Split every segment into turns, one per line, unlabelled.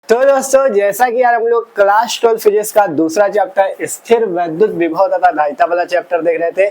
तो दोस्तों, जैसा कि यार हम लोग क्लास 12 फिजिक्स का दूसरा चैप्टर स्थिर वैद्युत विभव तथा धारिता वाला चैप्टर देख रहे थे।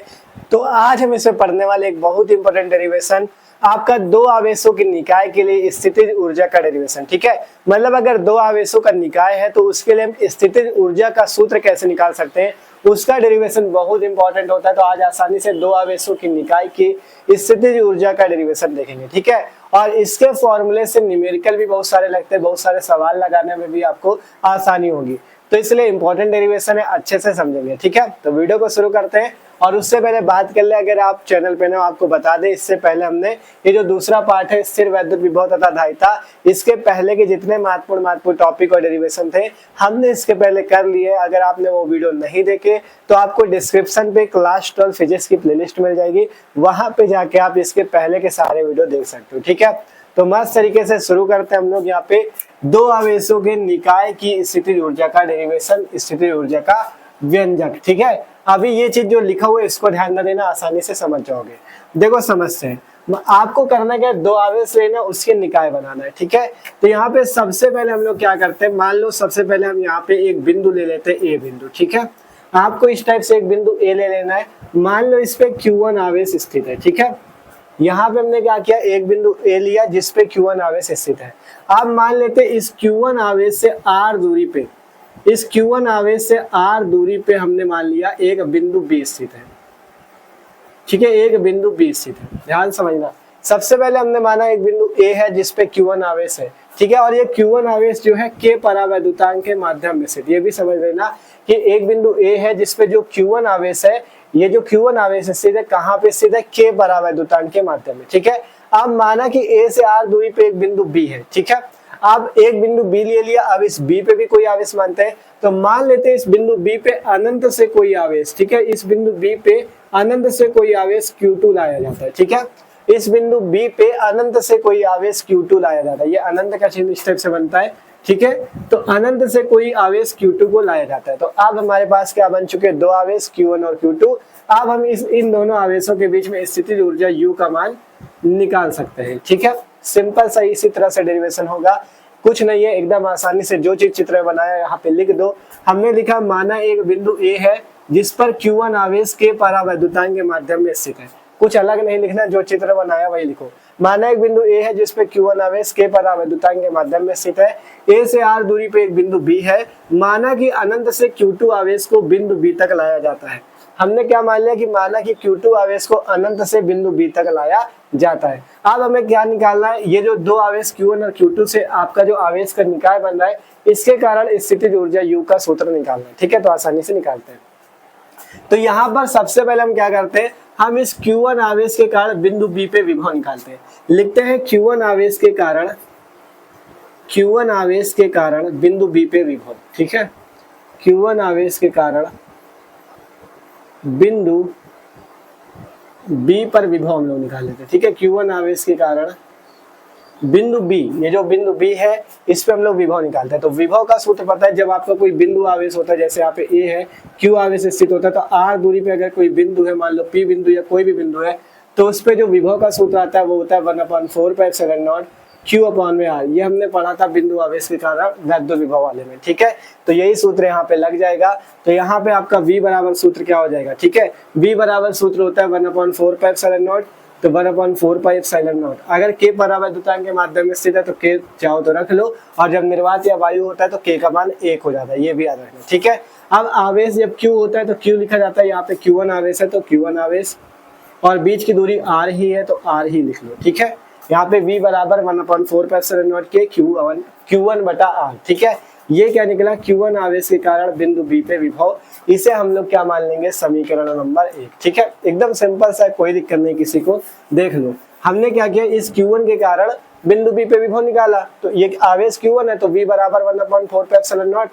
तो आज हम इसमें पढ़ने वाले एक बहुत इंपॉर्टेंट डेरिवेशन, आपका दो आवेशों की निकाय के लिए स्थितिज ऊर्जा का डेरिवेशन। ठीक है, मतलब अगर दो आवेशों का निकाय है तो उसके लिए हम स्थितिज ऊर्जा का सूत्र कैसे निकाल सकते हैं, उसका डेरिवेशन बहुत इंपॉर्टेंट होता है। तो आज आसानी से दो आवेशों की निकाय की स्थितिज ऊर्जा का डेरिवेशन देखेंगे। ठीक है, और इसके फॉर्मूले से न्यूमेरिकल भी बहुत सारे लगते हैं, बहुत सारे सवाल लगाने में भी आपको आसानी होगी। तो इसलिए इंपॉर्टेंट डेरिवेशन है, अच्छे से समझेंगे। ठीक है, तो वीडियो को शुरू करते हैं। और उससे पहले बात कर ले, अगर आप चैनल पे ना, आपको बता दें, इससे पहले हमने ये जो दूसरा पार्ट है स्थिर वैद्युत विभव तथा धारिता, इसके पहले के जितने महत्वपूर्ण टॉपिक और डेरिवेशन थे हमने इसके पहले कर लिए। अगर आपने वो वीडियो नहीं देखे तो आपको डिस्क्रिप्शन पे क्लास 12 फिजिक्स की प्लेलिस्ट मिल जाएगी, वहां पे जाके आप इसके पहले के सारे वीडियो देख सकते हो। ठीक है, तो मस्त तरीके से शुरू करते हैं हम लोग। यहाँ पे दो आवेशों के निकाय की स्थितिज ऊर्जा का डेरिवेशन, स्थितिज ऊर्जा का व्यंजक। ठीक है, अभी ये चीज जो लिखा हुआ है इसको ध्यान न देना, आसानी से समझ जाओगे। देखो समझते हैं, आपको करना क्या है, दो आवेश लेना, उसके निकाय बनाना है। ठीक है, तो यहाँ पे सबसे पहले हम लोग क्या करते हैं, मान लो सबसे पहले हम यहाँ पे एक बिंदु ले लेते हैं, ए बिंदु। ठीक है, आपको इस टाइप से एक बिंदु ए ले लेना है। मान लो इस पे Q1 आवेश स्थित है। ठीक है, यहाँ पे हमने क्या किया, एक बिंदु ए लिया जिसपे Q1 आवेश स्थित है। अब मान लेते इस Q1 आवेश से r दूरी पे, इस Q1 आवेश से r दूरी पे हमने मान लिया एक बिंदु B स्थित है। ठीक है, एक बिंदु B स्थित है, ध्यान समझना। सबसे पहले हमने माना एक बिंदु A है जिसपे Q1 आवेश है। ठीक है, और ये Q1 आवेश जो है K परावैद्युतांक के माध्यम में स्थित, ये भी समझ लेना कि एक बिंदु A है जिसपे जो Q1 आवेश है, ये जो Q1 आवेश स्थित है कहाँ पे स्थित है, K परावैद्युतांक के माध्यम में। ठीक है, अब माना कि A से R दूरी पे एक बिंदु B है। ठीक है, अब एक बिंदु B ले लिया, अब इस B पे भी कोई आवेश मानते हैं, तो मान लेते हैं इस बिंदु B पे अनंत से कोई आवेश। ठीक है, इस बिंदु B पे अनंत से कोई आवेश Q2 लाया जाता है। ठीक है, इस बिंदु B पे अनंत से कोई आवेश Q2 लाया जाता है, ये अनंत का चिन्ह इस टाइप से बनता है। ठीक है, तो अनंत से कोई आवेश Q2 को लाया जाता है। तो अब हमारे पास क्या बन चुके हैं, दो आवेश Q1 और Q2। अब हम इन दोनों आवेशों के बीच में स्थितिज ऊर्जा U का मान निकाल सकते हैं। ठीक है, सिंपल सा इसी तरह से डेरिवेशन होगा, कुछ नहीं है, एकदम आसानी से जो चीज चित्र में बनाया यहाँ पे लिख दो। हमने लिखा, माना एक बिंदु A है जिस पर Q1 आवेश के परावैद्युतांक के माध्यम में स्थित है। कुछ अलग नहीं लिखना, जो चित्र बनाया वही लिखो। माना एक बिंदु A है जिस पे Q1 आवेश के परावैद्युतांक के माध्यम में स्थित है। A से R दूरी पे एक बिंदु B है। माना कि अनंत से Q2 आवेश को बिंदु B तक लाया जाता है। हमने क्या मान लिया कि माना कि Q2 आवेश को अनंत से बिंदु B तक लाया जाता है। अब हमें क्या निकालना है, ये जो दो आवेश Q1 और Q2 से आपका जो आवेश का निकाय बन रहा है, इसके कारण स्थितिज ऊर्जा U का सूत्र निकालना है। ठीक है, तो आसानी से निकालते हैं। तो यहाँ पर सबसे पहले हम क्या करते हैं, हम इस Q1 आवेश के कारण बिंदु B पे विभव निकालते हैं। लिखते हैं Q1 आवेश के कारण, Q1 आवेश के कारण बिंदु B पे विभव। ठीक है, Q1 आवेश के कारण बिंदु B पर विभव हम लोग निकाल लेते हैं। ठीक है, Q1 आवेश के कारण बिंदु B, ये जो बिंदु B है इस पे हम लोग विभव निकालते हैं। तो विभव का सूत्र पता है, जब आपका कोई बिंदु आवेश होता है, जैसे यहाँ पे A है, Q आवेश स्थित होता है, तो R दूरी पे अगर कोई बिंदु है, मान लो P बिंदु या कोई भी बिंदु है, तो उस पे जो विभव का सूत्र आता है वो होता है 1/4πε0 Q/R। ये हमने पढ़ा था बिंदु आवेश के कारण वैद्युत विभव वाले में। ठीक है, तो यही सूत्र यहाँ पे लग जाएगा। तो यहाँ पे आपका V बराबर सूत्र क्या हो जाएगा, ठीक है, V बराबर सूत्र होता है 1/4πε0, तो 1/4πε0। अगर K परावैद्युतांक के माध्यम में स्थित है तो K चाहो तो रख लो, और जब निर्वात या वायु होता है तो K का मान 1 हो जाता है, ये भी याद रखना। ठीक है, अब आवेश जब Q होता है तो Q लिखा जाता है, यहाँ पे Q1 आवेश है तो Q1 आवेश, और बीच की दूरी R ही है तो R ही लिख लो। ठीक है, यहाँ पे V बराबर 1/4πε0 के Q1/R। ठीक है, ये क्या निकला, Q1 आवेश के कारण बिंदु B पे विभव। इसे हम लोग क्या मान लेंगे, समीकरण नंबर 1। ठीक है, एकदम सिंपल सा, कोई दिक्कत नहीं किसी को। देख लो हमने क्या किया, इस Q1 के कारण बिंदु B पे विभव निकाला, तो ये आवेश Q1 है तो V बराबर 1/4πε0।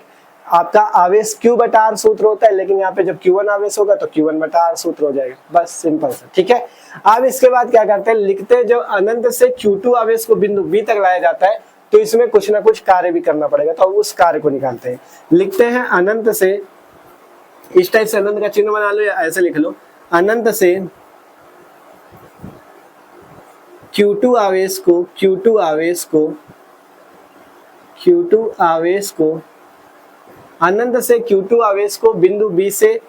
आपका आवेश Q/R सूत्र होता है, लेकिन यहाँ पे जब Q1 आवेश होगा तो Q1/R सूत्र हो जाएगा, बस सिंपल सा। ठीक है, अब इसके बाद क्या करते हैं, लिखते हैं जब अनंत से Q2 आवेश को बिंदु B तक लाया जाता है तो इसमें कुछ ना कुछ कार्य भी करना पड़ेगा, तो उस कार्य को निकालते हैं। लिखते हैं अनंत से, इस टाइप से अनंत का चिन्ह बना लो या ऐसे लिख लो, अनंत से Q2 आवेश को Q2 आवेश को अनंत से Q2 आवेश को बिंदु B से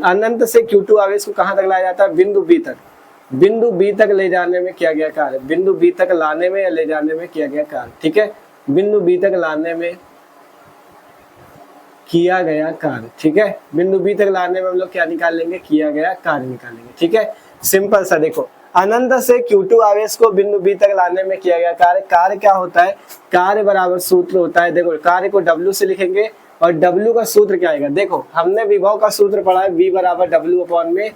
अनंत से Q2 आवेश को कहां तक लाया जाता है? बिंदु B तक। बिंदु B तक ले जाने में किया गया कार्य, बिंदु B तक लाने में या ले जाने में किया गया कार्य, ठीक है। बिंदु B तक लाने में किया गया कार्य, ठीक है। बिंदु B तक लाने में हम लोग क्या निकाल लेंगे? किया गया कार्य निकाल लेंगे, ठीक है। सिंपल सा देखो, अनंत से Q2 आवेश को बिंदु B तक लाने में किया गया कार्य। कार्य क्या होता है? कार्य बराबर सूत्र होता है, देखो कार्य को W से लिखेंगे और W का सूत्र क्या आएगा? देखो हमने विभव का सूत्र पढ़ा है, V बराबर W अपॉन में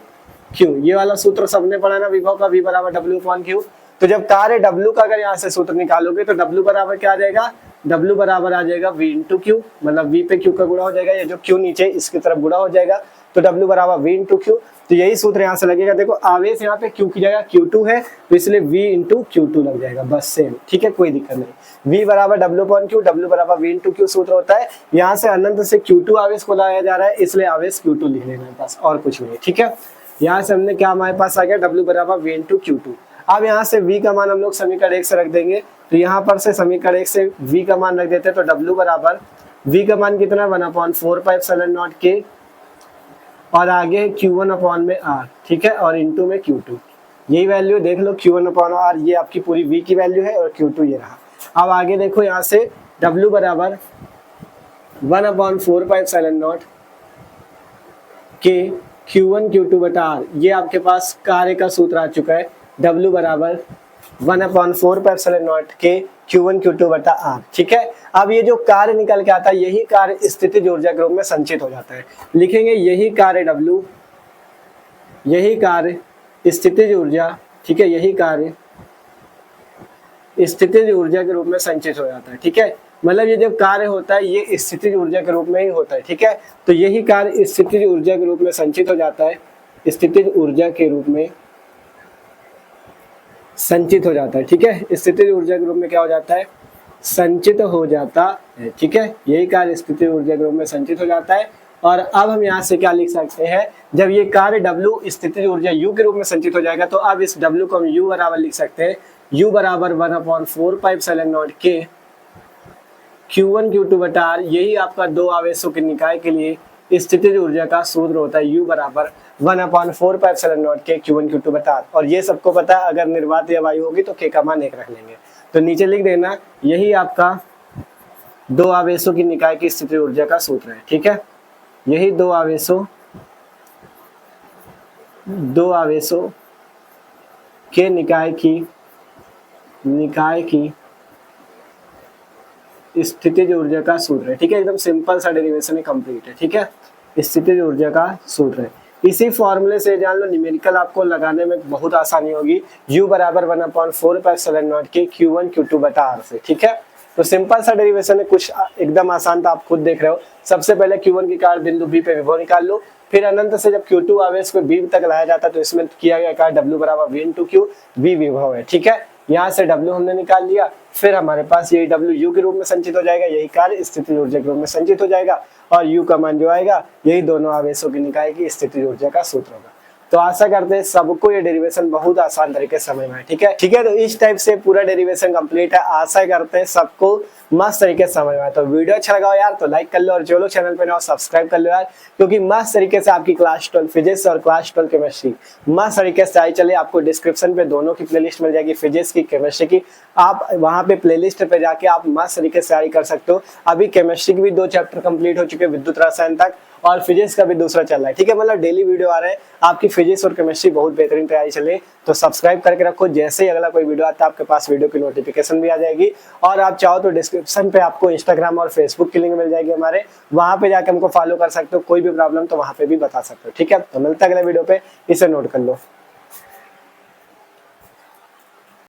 Q। ये वाला सूत्र सबने पढ़ा ना, विभव का V बराबर W अपॉन Q। तो जब कार्य W का अगर यहाँ से सूत्र निकालोगे तो W बराबर क्या आ जाएगा? W बराबर आ जाएगा V इंटू Q, मतलब V पे Q का गुणा हो जाएगा, या जो Q नीचे इसकी तरफ गुणा हो जाएगा, तो W बराबर V इंटू Q। तो यही सूत्र यहाँ से लगेगा। देखो आवेश यहाँ पे Q की जगह Q2 है, तो इसलिए V इंटू Q2 लग जाएगा, बस सेम, ठीक है, कोई दिक्कत नहीं। V बराबर W अपॉन Q, W बराबर V इंटू Q सूत्र होता है। यहाँ से अनंत से Q2 आवेश को लाया जा रहा है, इसलिए आवेश Q2 लिख लेना है बस, और कुछ नहीं, ठीक है। यहाँ से हमने क्या हमारे पास आ गया? W बराबर V इंटू Q2। अब यहाँ से V का मान हम लोग समीकरण 1 से रख देंगे, तो यहाँ पर से समीकरण 1 से V का मान रख देते हैं, तो W बराबर V का मान कितना? 1/4πε0 K, और आगे Q1 अपॉन में R, ठीक है, और इंटू में Q2। यही वैल्यू देख लो, Q1 अपॉन R ये आपकी पूरी V की वैल्यू है, और Q2 ये रहा। अब आगे देखो, यहाँ से W बराबर 1/4πε0 K Q1 Q2 बटा R, ये आपके पास कार्य का सूत्र आ चुका है। W बराबर 1/4πε0 K Q1 Q2 बटा R, ठीक है। अब ये जो कार्य निकल के आता है, यही कार्य स्थितिज ऊर्जा के रूप में संचित हो जाता है। लिखेंगे यही कार्य W, यही कार्य स्थितिज ऊर्जा, ठीक है, यही कार्य स्थितिज ऊर्जा के रूप में संचित हो जाता है, ठीक है। मतलब ये जब कार्य होता है ये स्थितिज ऊर्जा के रूप में ही होता है, ठीक है। तो यही कार्य स्थितिज ऊर्जा के रूप में संचित हो जाता है, स्थितिज ऊर्जा के रूप में संचित हो जाता है, ठीक है। स्थितिज ऊर्जा के रूप में क्या हो जाता है? संचित हो जाता है, ठीक है। यही कार्य स्थितिज ऊर्जा के रूप में संचित हो जाता है। और अब हम यहाँ से क्या लिख सकते हैं? जब ये कार्य W स्थितिज ऊर्जा U के रूप में संचित हो जाएगा, तो अब इस W को हम U बराबर लिख सकते हैं, U बराबर 1/4πε0 K Q1 Q2 बटा R। यही आपका दो आवेशों के निकाय के लिए स्थितिज ऊर्जा का सूत्र होता है, U बराबर 1/4πε0 K Q1 Q2 बटा R। और ये सबको पता है, अगर निर्वात या वायु होगी तो K का मान 1 रख लेंगे। तो नीचे लिख देना, यही आपका दो आवेशों की निकाय की स्थितिज ऊर्जा का सूत्र है, ठीक है। यही दो आवेशों के निकाय की स्थितिज ऊर्जा का सूत्र है, ठीक है। एकदम सिंपल सा डेरिवेशन है, कंप्लीट है, ठीक है। स्थितिज ऊर्जा का सूत्र है। इसी फॉर्मूले से जान लो, न्यूमेरिकल आपको लगाने में बहुत आसानी होगी। U बराबर 1/4πε0 K Q1 Q2 बटा R से, ठीक है। तो सिंपल सा डेरिवेशन है, कुछ एकदम आसान था, आप खुद देख रहे हो। सबसे पहले Q1 की कार्य बिंदु B पे विभव निकाल लो, फिर अनंत से जब Q2 आवेश को B तक लाया जाता है, तो इसमें किया गया कार्य W बराबर V इंटू Q, V विभव है, ठीक है। यहाँ से W हमने निकाल लिया, फिर हमारे पास यही W U के रूप में संचित हो जाएगा, यही कार्य स्थितिज ऊर्जा के रूप में संचित हो जाएगा, और U का मान जो आएगा यही दोनों आवेशों की निकाय की स्थितिज ऊर्जा का सूत्र होगा। तो आशा करते हैं सबको ये डेरिवेशन बहुत आसान तरीके से समझ में आए, ठीक है। तो इस टाइप से पूरा डेरिवेशन कंप्लीट है। आशा करते हैं सबको मस्त तरीके से समझ में आए। तो वीडियो अच्छा लगा हो यार तो लाइक कर लो, और जो लोग चैनल पे ना हो सब्सक्राइब कर लो यार, क्योंकि मस्त तरीके से आपकी क्लास 12 फिजिक्स और क्लास 12 केमिस्ट्री मस्त तरीके से आई चले। आपको डिस्क्रिप्शन पे दोनों की प्लेलिस्ट मिल जाएगी, फिजिक्स की, केमिस्ट्री की। आप वहाँ पे प्लेलिस्ट पे जाके आप मस्त तरीके से तैयारी कर सकते हो। अभी केमिस्ट्री की भी 2 चैप्टर कंप्लीट हो चुके हैं, विद्युत रसायन तक, और फिजिक्स का भी दूसरा चल रहा है, ठीक है। मतलब डेली वीडियो आ रहे हैं, आपकी फिजिक्स और केमिस्ट्री बहुत बेहतरीन तैयारी चले। तो सब्सक्राइब करके रखो, जैसे ही अगला कोई वीडियो आता है आपके पास वीडियो की नोटिफिकेशन भी आ जाएगी। और आप चाहो तो डिस्क्रिप्शन पे आपको इंस्टाग्राम और फेसबुक की लिंक मिल जाएगी हमारे, वहां पे जाकर हमको फॉलो कर सकते हो। कोई भी प्रॉब्लम तो वहां पे भी बता सकते हो, ठीक है। तो मिलता है अगले वीडियो पे, इसे नोट कर लो।